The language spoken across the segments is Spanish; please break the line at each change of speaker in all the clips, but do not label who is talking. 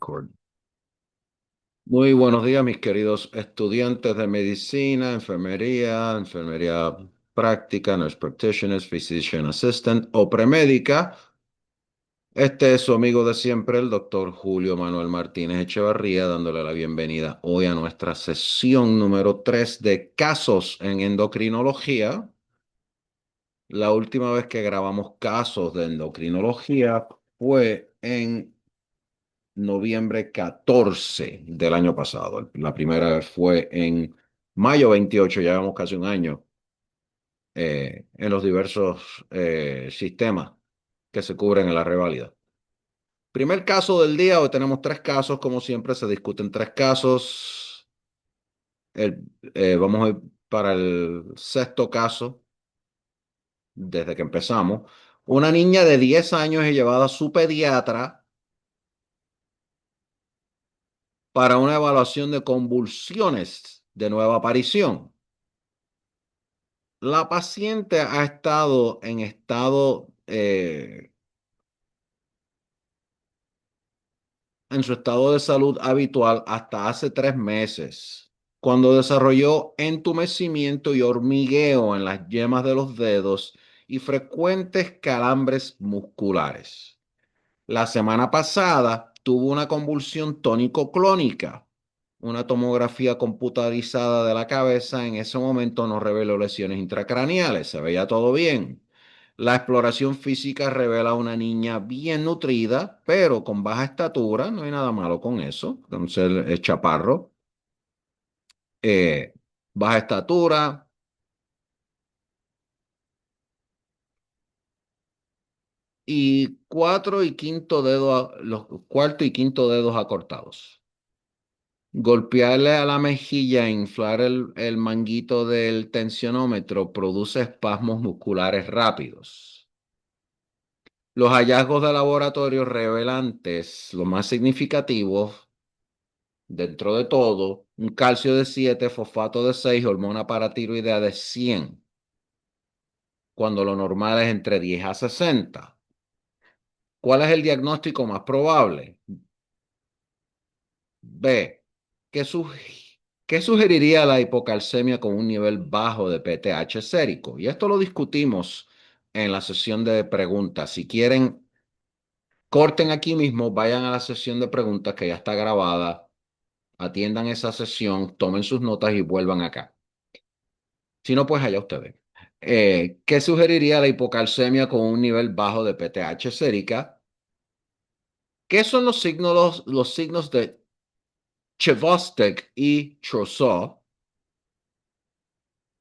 Record. Muy buenos días, mis queridos estudiantes de medicina, enfermería práctica, nurse practitioners, physician assistant o premédica. Este es su amigo de siempre, el doctor Julio Manuel Martínez Echevarría, dándole la bienvenida hoy a nuestra sesión número 3 de casos en endocrinología. La última vez que grabamos casos de endocrinología fue en noviembre 14 del año pasado. La primera vez fue en mayo 28, ya llevamos casi un año en los diversos sistemas que se cubren en la reválida. Primer caso del día, hoy tenemos tres casos, como siempre se discuten tres casos. Vamos a ir para el sexto caso desde que empezamos. Una niña de 10 años es llevada a su pediatra para una evaluación de convulsiones de nueva aparición. La paciente ha estado en en su estado de salud habitual hasta hace 3 meses, cuando desarrolló entumecimiento y hormigueo en las yemas de los dedos y frecuentes calambres musculares. La semana pasada tuvo una convulsión tónico-clónica. Una tomografía computarizada de la cabeza en ese momento no reveló lesiones intracraneales, se veía todo bien. La exploración física revela una niña bien nutrida, pero con baja estatura, no hay nada malo con eso. Entonces es chaparro, eh, baja estatura y los cuarto y quinto dedos acortados. Golpearle a la mejilla e inflar el manguito del tensionómetro produce espasmos musculares rápidos. Los hallazgos de laboratorio revelantes, los más significativos, dentro de todo, un calcio de 7, fosfato de 6, hormona paratiroidea de 100, cuando lo normal es entre 10 a 60. ¿Cuál es el diagnóstico más probable? B. ¿Qué, qué sugeriría la hipocalcemia con un nivel bajo de PTH sérico? Y esto lo discutimos en la sesión de preguntas. Si quieren, corten aquí mismo, vayan a la sesión de preguntas que ya está grabada, atiendan esa sesión, tomen sus notas y vuelvan acá. Si no, pues allá ustedes. ¿Qué sugeriría la hipocalcemia con un nivel bajo de PTH sérica? ¿Qué son los signos de Chvostek y Trousseau?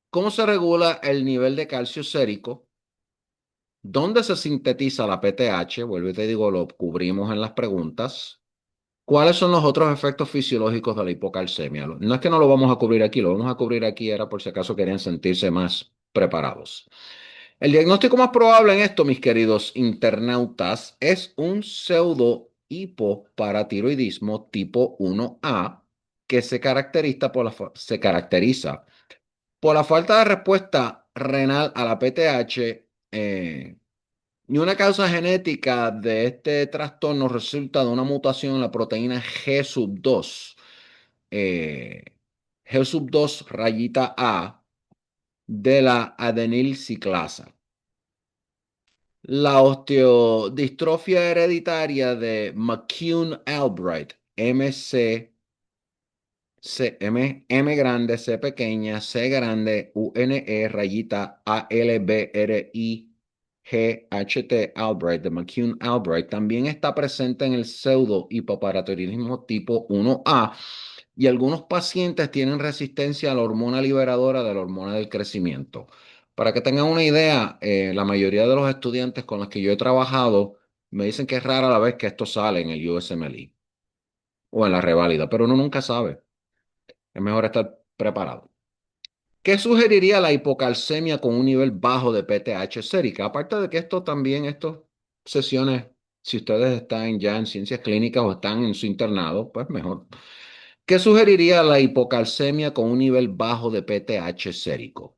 ¿Cómo se regula el nivel de calcio sérico? ¿Dónde se sintetiza la PTH? Vuelvo y te digo, lo cubrimos en las preguntas. ¿Cuáles son los otros efectos fisiológicos de la hipocalcemia? No es que no lo vamos a cubrir aquí, lo vamos a cubrir aquí, era por si acaso querían sentirse más preparados. El diagnóstico más probable en esto, mis queridos internautas, es un pseudo hipoparatiroidismo tipo 1A que se caracteriza por la falta de respuesta renal a la PTH, y una causa genética de este trastorno resulta de una mutación en la proteína G2, eh, G2 rayita A de la adenilciclasa. La osteodistrofia hereditaria de McCune-Albright, M grande, C pequeña, C grande, UNE, rayita, ALBRIGHT, Albright, de McCune-Albright, también está presente en el pseudo hipoparatiroidismo tipo 1A y algunos pacientes tienen resistencia a la hormona liberadora de la hormona del crecimiento. Para que tengan una idea, la mayoría de los estudiantes con los que yo he trabajado me dicen que es rara la vez que esto sale en el USMLE o en la reválida, pero uno nunca sabe. Es mejor estar preparado. ¿Qué sugeriría la hipocalcemia con un nivel bajo de PTH sérica? Aparte de que esto también, estas sesiones, si ustedes están ya en ciencias clínicas o están en su internado, pues mejor. ¿Qué sugeriría la hipocalcemia con un nivel bajo de PTH sérico?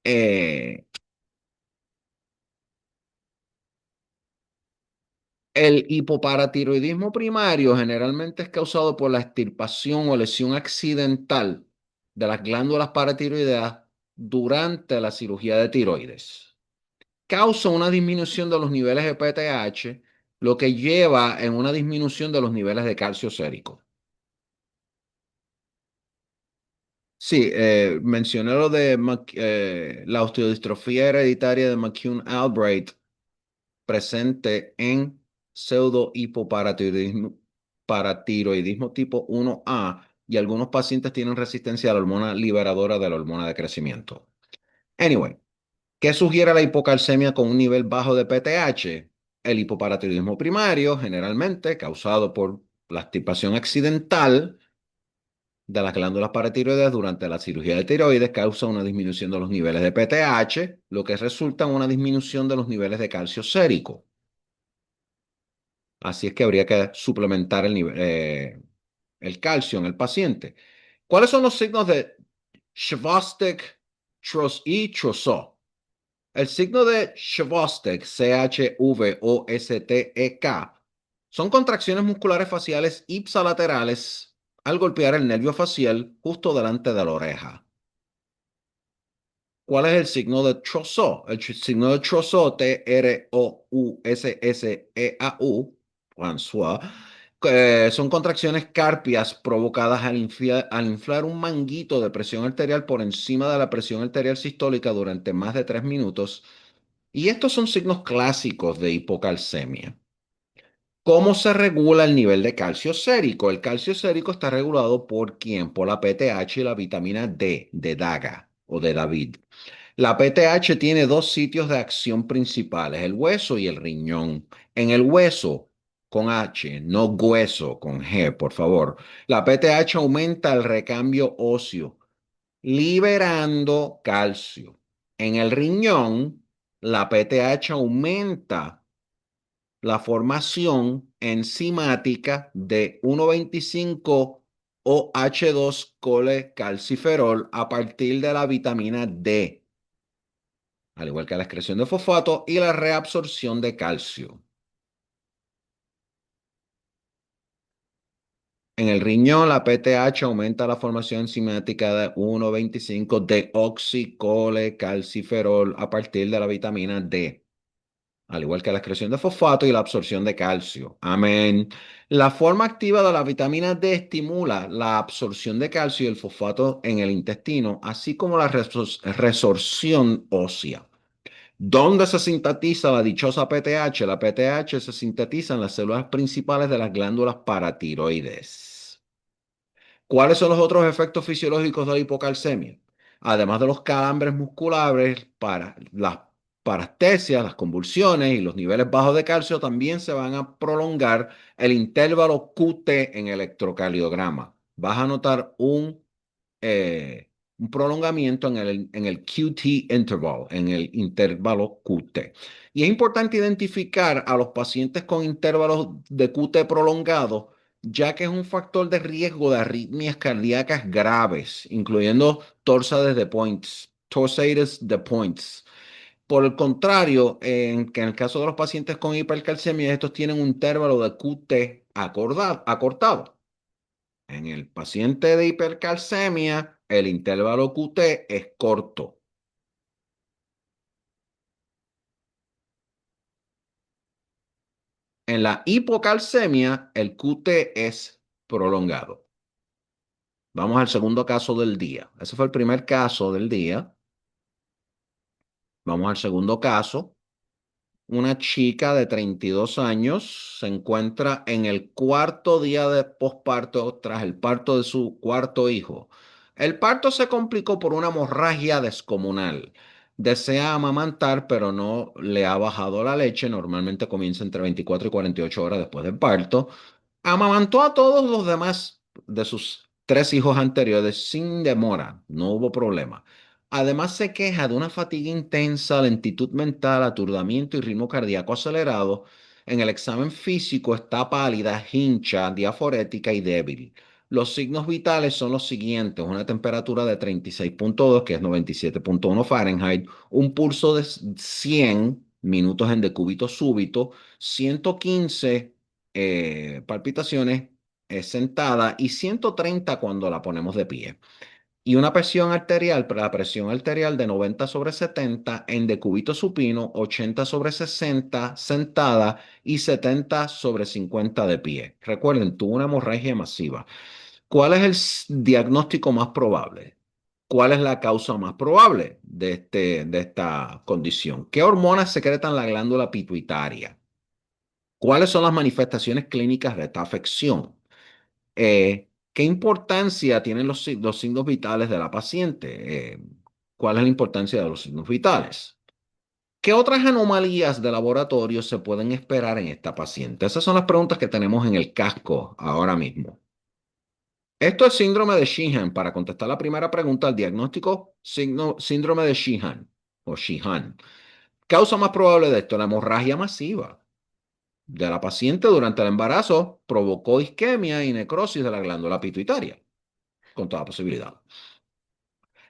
Eh, El hipoparatiroidismo primario generalmente es causado por la extirpación o lesión accidental de las glándulas paratiroideas durante la cirugía de tiroides. Causa una disminución de los niveles de PTH, lo que lleva en una disminución de los niveles de calcio sérico. Sí, mencioné lo de la osteodistrofía hereditaria de McCune-Albright presente en pseudo hipoparatiroidismo paratiroidismo tipo 1A y algunos pacientes tienen resistencia a la hormona liberadora de la hormona de crecimiento. Anyway, ¿qué sugiere la hipocalcemia con un nivel bajo de PTH? El hipoparatiroidismo primario, generalmente causado por la extirpación accidental de las glándulas paratiroides durante la cirugía de tiroides, causa una disminución de los niveles de PTH, lo que resulta en una disminución de los niveles de calcio sérico. Así es que habría que suplementar el calcio en el paciente. ¿Cuáles son los signos de Chvostek y Trousseau? El signo de Chvostek, Chvostek, son contracciones musculares faciales ipsilaterales al golpear el nervio facial justo delante de la oreja. ¿Cuál es el signo de Trousseau? El signo de Trousseau, Trousseu, François, son contracciones carpias provocadas al inflar un manguito de presión arterial por encima de la presión arterial sistólica durante más de 3 minutos. Y estos son signos clásicos de hipocalcemia. ¿Cómo se regula el nivel de calcio sérico? El calcio sérico está regulado ¿por quién? Por la PTH y la vitamina D, de Daga o de David. La PTH tiene dos sitios de acción principales, el hueso y el riñón. En el hueso, con H, no hueso, con G, por favor. La PTH aumenta el recambio óseo, liberando calcio. En el riñón, la PTH aumenta la formación enzimática de 1,25 OH2 colecalciferol a partir de la vitamina D, al igual que la excreción de fosfato y la reabsorción de calcio. En el riñón, la PTH aumenta la formación enzimática de 1,25 deoxicolecalciferol a partir de la vitamina D, al igual que la excreción de fosfato y la absorción de calcio. Amén. La forma activa de la vitamina D estimula la absorción de calcio y el fosfato en el intestino, así como la resorción ósea. ¿Dónde se sintetiza la dichosa PTH? La PTH se sintetiza en las células principales de las glándulas paratiroides. ¿Cuáles son los otros efectos fisiológicos de la hipocalcemia? Además de los calambres musculares, para las parestesias, las convulsiones y los niveles bajos de calcio, también se van a prolongar el intervalo QT en electrocardiograma. Vas a notar un prolongamiento en el QT interval, en el intervalo QT. Y es importante identificar a los pacientes con intervalos de QT prolongados, ya que es un factor de riesgo de arritmias cardíacas graves, incluyendo torsades de points. Por el contrario, que en el caso de los pacientes con hipercalcemia, estos tienen un intervalo de QT acortado. En el paciente de hipercalcemia, el intervalo QT es corto. En la hipocalcemia, el QT es prolongado. Vamos al segundo caso del día. Ese fue el primer caso del día. Vamos al segundo caso. Una chica de 32 años se encuentra en el cuarto día de posparto tras el parto de su cuarto hijo. El parto se complicó por una hemorragia descomunal. Desea amamantar, pero no le ha bajado la leche. Normalmente comienza entre 24 y 48 horas después del parto. Amamantó a todos los demás de sus 3 hijos anteriores sin demora, no hubo problema. Además se queja de una fatiga intensa, lentitud mental, aturdimiento y ritmo cardíaco acelerado. En el examen físico está pálida, hincha, diaforética y débil. Los signos vitales son los siguientes: una temperatura de 36,2, que es 97,1 Fahrenheit, un pulso de 100, minutos en decúbito súbito, 115 palpitaciones sentada y 130 cuando la ponemos de pie. Y una presión arterial, la presión arterial de 90/70 en decúbito supino, 80/60 sentada y 70/50 de pie. Recuerden, tuvo una hemorragia masiva. ¿Cuál es el diagnóstico más probable? ¿Cuál es la causa más probable de esta condición? ¿Qué hormonas secretan la glándula pituitaria? ¿Cuáles son las manifestaciones clínicas de esta afección? ¿Qué importancia tienen los signos vitales de la paciente? ¿Cuál es la importancia de los signos vitales? ¿Qué otras anomalías de laboratorio se pueden esperar en esta paciente? Esas son las preguntas que tenemos en el casco ahora mismo. Esto es síndrome de Sheehan. Para contestar la primera pregunta, el diagnóstico síndrome de Sheehan o Sheehan. Causa más probable de esto, la hemorragia masiva de la paciente durante el embarazo provocó isquemia y necrosis de la glándula pituitaria, con toda posibilidad.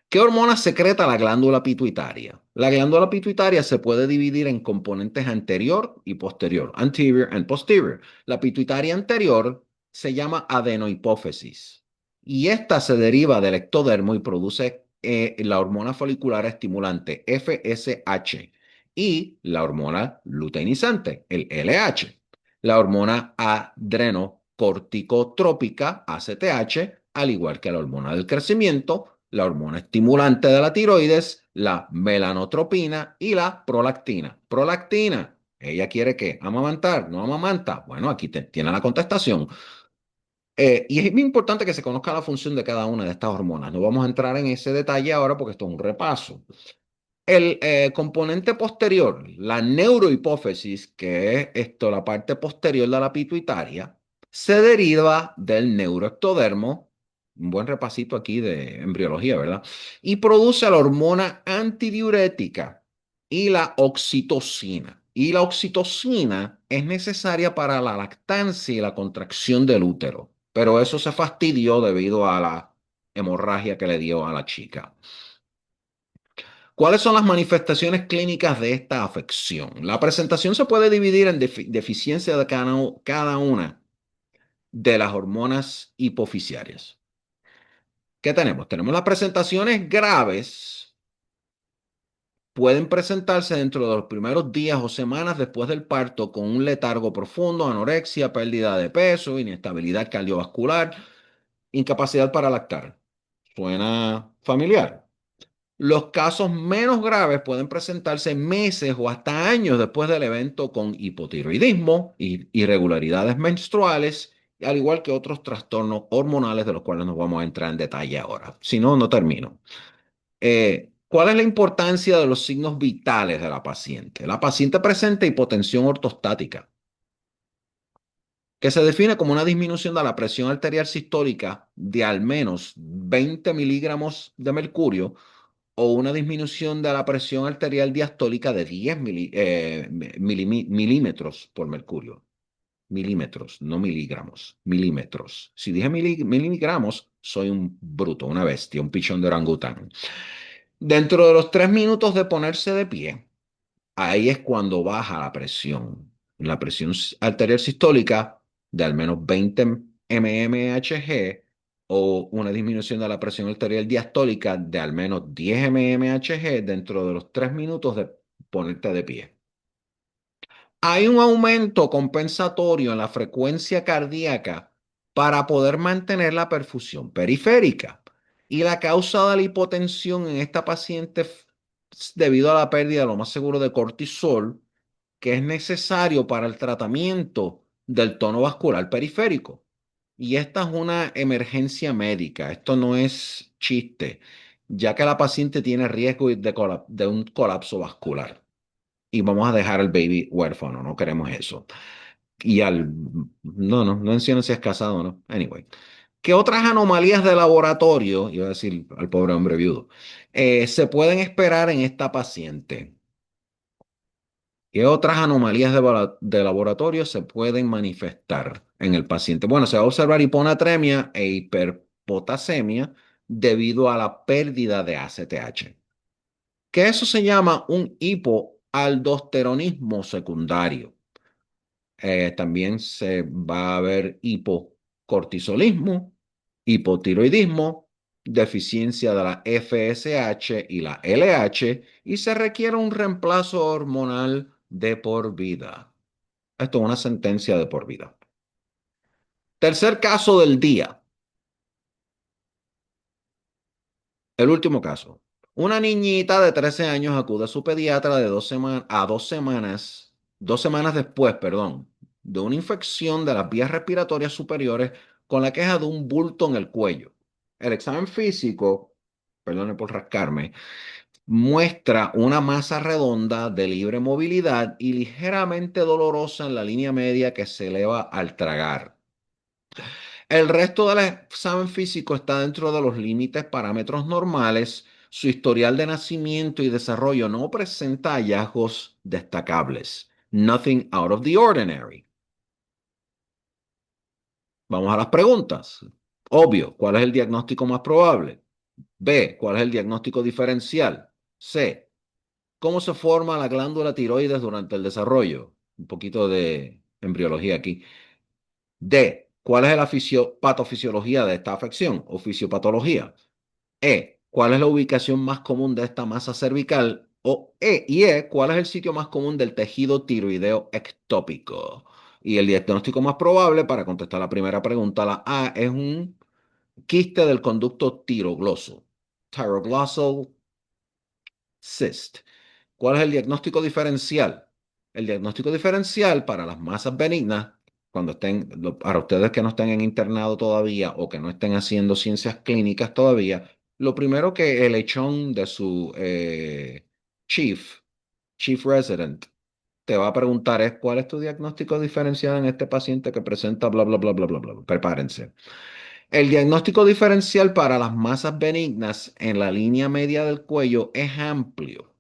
¿Qué hormona secreta la glándula pituitaria? La glándula pituitaria se puede dividir en componentes anterior y posterior, anterior and posterior. La pituitaria anterior se llama adenohipófisis y esta se deriva del ectodermo y produce la hormona folicular estimulante FSH y la hormona luteinizante, el LH. La hormona adrenocorticotrópica, ACTH, al igual que la hormona del crecimiento, la hormona estimulante de la tiroides, la melanotropina y la prolactina. Prolactina, ella quiere que amamantar, no amamanta. Bueno, aquí tiene la contestación. Y es muy importante que se conozca la función de cada una de estas hormonas. No vamos a entrar en ese detalle ahora porque esto es un repaso. El componente posterior, la neurohipófisis, que es esto, la parte posterior de la pituitaria, se deriva del neuroectodermo, un buen repasito aquí de embriología, ¿verdad? Y produce la hormona antidiurética y la oxitocina. Y la oxitocina es necesaria para la lactancia y la contracción del útero, pero eso se fastidió debido a la hemorragia que le dio a la chica. ¿Cuáles son las manifestaciones clínicas de esta afección? La presentación se puede dividir en deficiencia de cada una de las hormonas hipofisiarias. ¿Qué tenemos? Tenemos las presentaciones graves. Pueden presentarse dentro de los primeros días o semanas después del parto con un letargo profundo, anorexia, pérdida de peso, inestabilidad cardiovascular, incapacidad para lactar. ¿Suena familiar? Los casos menos graves pueden presentarse meses o hasta años después del evento con hipotiroidismo, irregularidades menstruales, al igual que otros trastornos hormonales de los cuales nos vamos a entrar en detalle ahora. Si no, no termino. ¿Cuál es la importancia de los signos vitales de la paciente? La paciente presenta hipotensión ortostática, que se define como una disminución de la presión arterial sistólica de al menos 20 miligramos de mercurio o una disminución de la presión arterial diastólica de 10 milímetros por mercurio. Milímetros, no miligramos, milímetros. Si dije miligramos, soy un bruto, una bestia, un pichón de orangután. Dentro de los 3 minutos de ponerse de pie, ahí es cuando baja la presión arterial sistólica de al menos 20 mmHg o una disminución de la presión arterial diastólica de al menos 10 mmHg dentro de los 3 minutos de ponerte de pie. Hay un aumento compensatorio en la frecuencia cardíaca para poder mantener la perfusión periférica. Y la causa de la hipotensión en esta paciente debido a la pérdida, lo más seguro, de cortisol, que es necesario para el tratamiento del tono vascular periférico. Y esta es una emergencia médica, esto no es chiste, ya que la paciente tiene riesgo de un colapso vascular. Y vamos a dejar al baby huérfano, no queremos eso. Y no menciono si es casado o no. Anyway. ¿Qué otras anomalías de laboratorio, iba a decir al pobre hombre viudo, se pueden esperar en esta paciente? ¿Qué otras anomalías de laboratorio se pueden manifestar en el paciente? Bueno, se va a observar hiponatremia e hiperpotasemia debido a la pérdida de ACTH. Que eso se llama un aldosteronismo secundario. También se va a ver hipocortisolismo, hipotiroidismo, deficiencia de la FSH y la LH y se requiere un reemplazo hormonal de por vida. Esto es una sentencia de por vida. Tercer caso del día, el último caso. Una niñita de 13 años acude a su pediatra de 2 semanas después, perdón, de una infección de las vías respiratorias superiores con la queja de un bulto en el cuello. El examen físico, perdone por rascarme, muestra una masa redonda de libre movilidad y ligeramente dolorosa en la línea media que se eleva al tragar. El resto del examen físico está dentro de los límites parámetros normales. Su historial de nacimiento y desarrollo no presenta hallazgos destacables. Nothing out of the ordinary. Vamos a las preguntas. Obvio, ¿cuál es el diagnóstico más probable? B, ¿cuál es el diagnóstico diferencial? C, ¿cómo se forma la glándula tiroides durante el desarrollo? Un poquito de embriología aquí. D, ¿cuál es la patofisiología de esta afección o fisiopatología? E, ¿cuál es la ubicación más común de esta masa cervical? O ¿cuál es el sitio más común del tejido tiroideo ectópico? Y el diagnóstico más probable, para contestar la primera pregunta, la A, es un quiste del conducto tirogloso. Tyroglossal cyst. ¿Cuál es el diagnóstico diferencial? El diagnóstico diferencial para las masas benignas, cuando estén, para ustedes que no estén en internado todavía o que no estén haciendo ciencias clínicas todavía, lo primero que el lechón de su chief, chief resident, te va a preguntar es cuál es tu diagnóstico diferencial en este paciente que presenta bla, bla, bla, bla, bla, bla. Prepárense. El diagnóstico diferencial para las masas benignas en la línea media del cuello es amplio.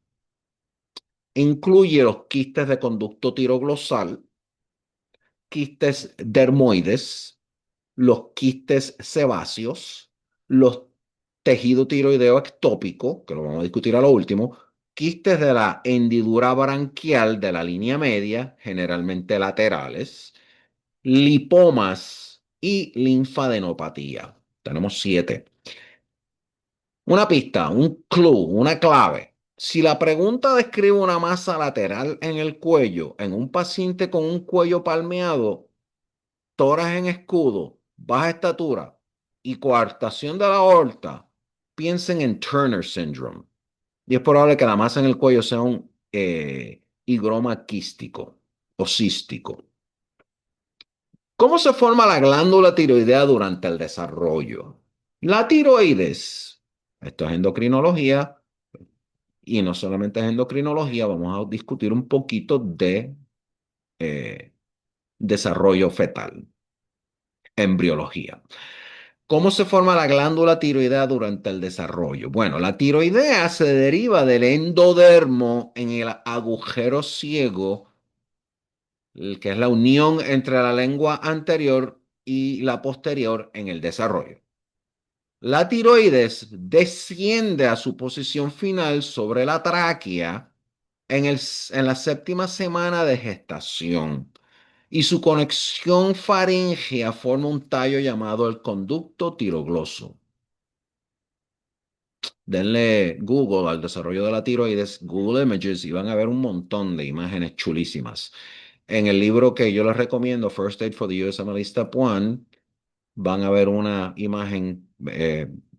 Incluye los quistes de conducto tiroglosal, quistes dermoides, los quistes sebáceos, los tejido tiroideo ectópico, que lo vamos a discutir a lo último, quistes de la hendidura branquial de la línea media, generalmente laterales, lipomas y linfadenopatía. Tenemos 7. Una pista, un clue, una clave. Si la pregunta describe una masa lateral en el cuello en un paciente con un cuello palmeado, tórax en escudo, baja estatura y coartación de la aorta, piensen en Turner Syndrome. Y es probable que la masa en el cuello sea un higroma quístico o cístico. ¿Cómo se forma la glándula tiroidea durante el desarrollo? La tiroides, esto es endocrinología, y no solamente es endocrinología, vamos a discutir un poquito de eh, desarrollo fetal, embriología. ¿Cómo se forma la glándula tiroidea durante el desarrollo? Bueno, la tiroidea se deriva del endodermo en el agujero ciego, que es la unión entre la lengua anterior y la posterior en el desarrollo. La tiroides desciende a su posición final sobre la tráquea en la séptima semana de gestación y su conexión faríngea forma un tallo llamado el conducto tirogloso. Denle Google al desarrollo de la tiroides, Google Images, y van a ver un montón de imágenes chulísimas. En el libro que yo les recomiendo, First Aid for the USMLE Step 1, van a ver una imagen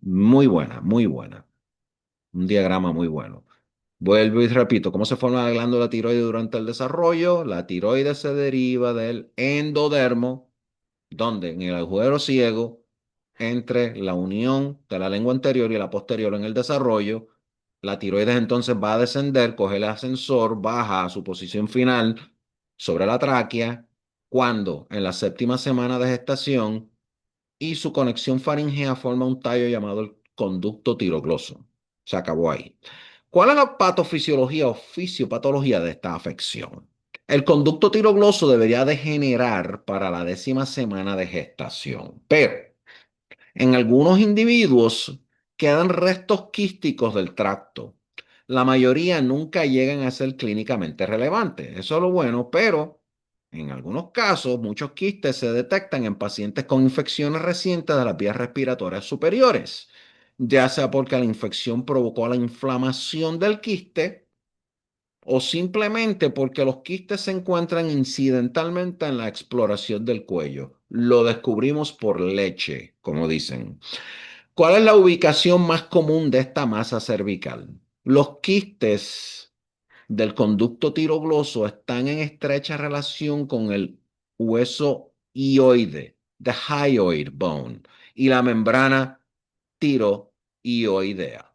muy buena, muy buena. Un diagrama muy bueno. Vuelvo y repito, ¿cómo se forma la glándula tiroides durante el desarrollo? La tiroides se deriva del endodermo, donde en el agujero ciego, entre la unión de la lengua anterior y la posterior en el desarrollo, la tiroides entonces va a descender, coge el ascensor, baja a su posición final sobre la tráquea, cuando en la séptima semana de gestación y su conexión faríngea forma un tallo llamado el conducto tirogloso. Se acabó ahí. ¿Cuál es la patofisiología o fisiopatología de esta afección? El conducto tirogloso debería degenerar para la 10ª semana de gestación, pero en algunos individuos quedan restos quísticos del tracto. La mayoría nunca llegan a ser clínicamente relevantes. Eso es lo bueno, pero en algunos casos, muchos quistes se detectan en pacientes con infecciones recientes de las vías respiratorias superiores, ya sea porque la infección provocó la inflamación del quiste o simplemente porque los quistes se encuentran incidentalmente en la exploración del cuello. Lo descubrimos por leche, como dicen. ¿Cuál es la ubicación más común de esta masa cervical? Los quistes del conducto tirogloso están en estrecha relación con el hueso hioide, the hyoid bone, y la membrana tiroidea.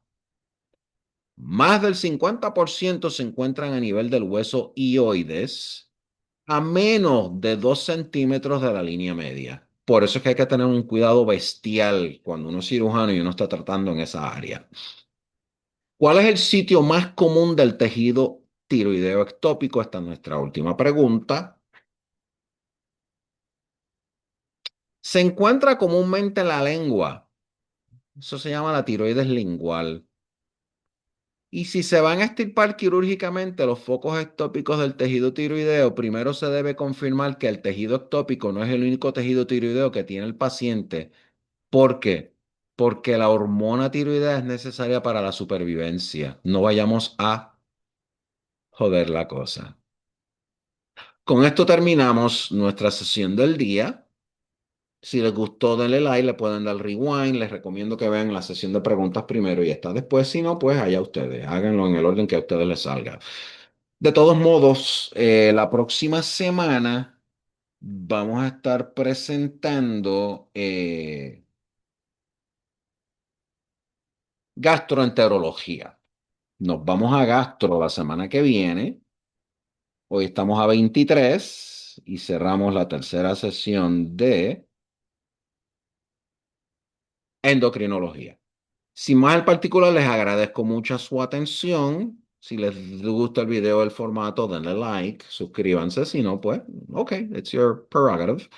Más del 50% se encuentran a nivel del hueso hioides, a menos de 2 centímetros de la línea media. Por eso es que hay que tener un cuidado bestial cuando uno es cirujano y uno está tratando en esa área. ¿Cuál es el sitio más común del tejido tiroideo ectópico? Esta es nuestra última pregunta. Se encuentra comúnmente en la lengua. Eso se llama la tiroides lingual. Y si se van a extirpar quirúrgicamente los focos ectópicos del tejido tiroideo, primero se debe confirmar que el tejido ectópico no es el único tejido tiroideo que tiene el paciente. ¿Por qué? Porque la hormona tiroidea es necesaria para la supervivencia. No vayamos a joder la cosa. Con esto terminamos nuestra sesión del día. Si les gustó, denle like, le pueden dar rewind. Les recomiendo que vean la sesión de preguntas primero y esta después. Si no, pues allá ustedes. Háganlo en el orden que a ustedes les salga. De todos modos, la próxima semana vamos a estar presentando gastroenterología. Nos vamos a gastro la semana que viene. Hoy estamos a 23 y cerramos la tercera sesión de endocrinología. Sin más en particular, les agradezco mucho su atención. Si les gusta el video, el formato, denle like, suscríbanse. Si no, pues, ok, it's your prerogative.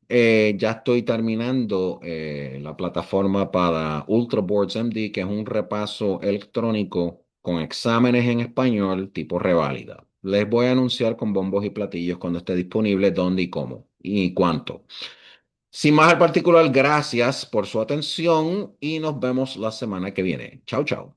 Ya estoy terminando la plataforma para Ultraboards MD, que es un repaso electrónico con exámenes en español tipo reválida. Les voy a anunciar con bombos y platillos cuando esté disponible, dónde y cómo y cuánto. Sin más al particular, gracias por su atención y nos vemos la semana que viene. Chao, chao.